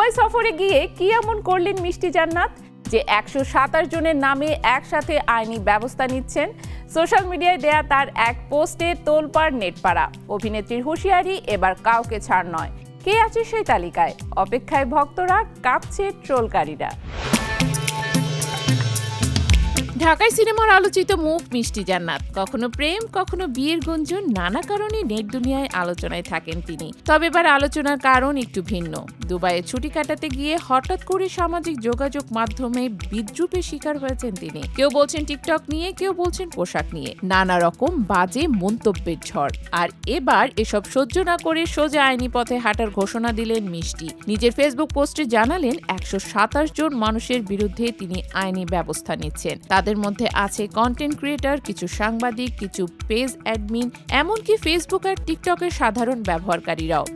Dubai সফরে গিয়ে কি এমন করলেন মিষ্টি জান্নাত যে 127 জনের নামে একসাথে আইনি ব্যবস্থা নিচ্ছেন। সোশ্যাল মিডিয়ায় দেয়া তার এক পোস্টে তোলপাড় নেটপাড়া। অভিনেত্রীর হুঁশিয়ারি, এবার কাউকে ছাড় নয়। কে আছে সেই তালিকায়? অপেক্ষায় ভক্তরা, কাঁপছে ট্রোলকারীরা। ঢাকায় সিনেমার আলোচিত মুখ মিষ্টি জান্নাত। কখনো প্রেম, কখনো বিয়ের গুঞ্জন, নানা কারণে নেট দুনিয়ায় আলোচনায় থাকেন তিনি। তবে এবার আলোচনার কারণ একটু ভিন্ন। দুবাইয়ে ছুটি কাটাতে গিয়ে হঠাৎ করে সামাজিক যোগাযোগ মাধ্যমে বিদ্রূপের শিকার হয়েছেন তিনি। কেউ বলছেন টিকটক নিয়ে, কেউ বলছেন পোশাক নিয়ে, নানা রকম বাজে মন্তব্যের ঝড়। আর এবার এসব সহ্য না করে সোজা আইনি পথে হাঁটার ঘোষণা দিলেন মিষ্টি। নিজের ফেসবুক পোস্টে জানালেন 127 জন মানুষের বিরুদ্ধে তিনি আইনি ব্যবস্থা নিচ্ছেন। তাদের মধ্যে আছে কন্টেন্ট ক্রিয়েটর, কিছু সাংবাদিক, কিছু পেজ অ্যাডমিন, এমনকি ফেসবুক আর টিকটকের সাধারণ ব্যবহারকারীরাও।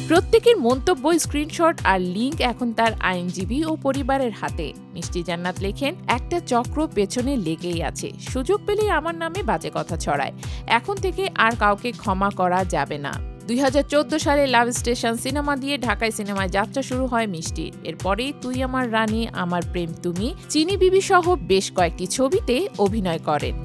প্রত্যেকের মন্তব্য, স্ক্রিনশট আর লিঙ্ক এখন তার আইনজীবী ও পরিবারের হাতে। মিষ্টি জান্নাত লেখেন, একটা চক্র পেছনে লেগেই আছে, সুযোগ পেলেই আমার নামে বাজে কথা ছড়ায়। এখন থেকে আর কাউকে ক্ষমা করা যাবে না। 2014 সালে লাভ স্টেশন সিনেমা দিয়ে ঢাকায় সিনেমায় যাত্রা শুরু হয় মিষ্টির। এরপরেই তুই আমার রানী, আমার প্রেম তুমি, চিনি বিবি সহ বেশ কয়েকটি ছবিতে অভিনয় করেন।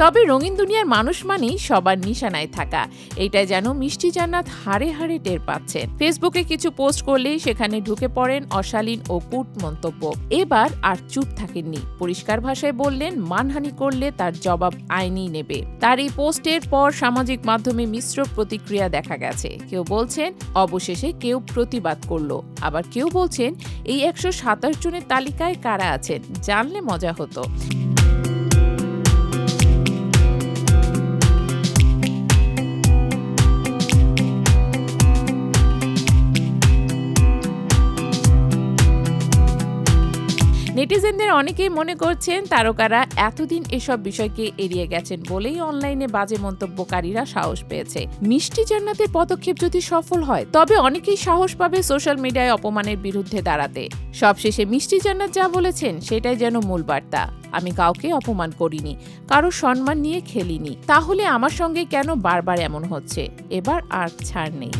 তবে রঙিন দুনিয়ার মানুষ মানেই সবার নিশানায় থাকা, এইটাই যেন মিষ্টি জান্নাত হাড়ে হাড়ে টের পাচ্ছেন। ফেসবুকে কিছু পোস্ট করলেই সেখানে ঢুকে পড়েন অশালীন ও কূট মন্তব্য। এবার আর চুপ থাকেননি, পরিষ্কার ভাষায় বললেন মানহানি করলে তার জবাব আইনই নেবে। তার এই পোস্টের পর সামাজিক মাধ্যমে মিশ্র প্রতিক্রিয়া দেখা গেছে। কেউ বলছেন অবশেষে কেউ প্রতিবাদ করলো, আবার কেউ বলছেন এই 127 জনের তালিকায় কারা আছেন জানলে মজা হতো। নেটিজেনদের অনেকেই মনে করছেন তারকারা এতদিন এসব বিষয়কে এড়িয়ে গেছেন বলেই অনলাইনে বাজে মন্তব্যকারীরা সাহস পেয়েছে। মিষ্টি জান্নাতের পদক্ষেপ যদি সফল হয়, তবে অনেকেই সাহস পাবে সোশ্যাল মিডিয়ায় অপমানের বিরুদ্ধে দাঁড়াতে। সবশেষে মিষ্টি জান্নাত যা বলেছেন সেটাই যেন মূল বার্তা। আমি কাউকে অপমান করিনি, কারো সম্মান নিয়ে খেলিনি, তাহলে আমার সঙ্গে কেন বারবার এমন হচ্ছে? এবার আর ছাড় নেই।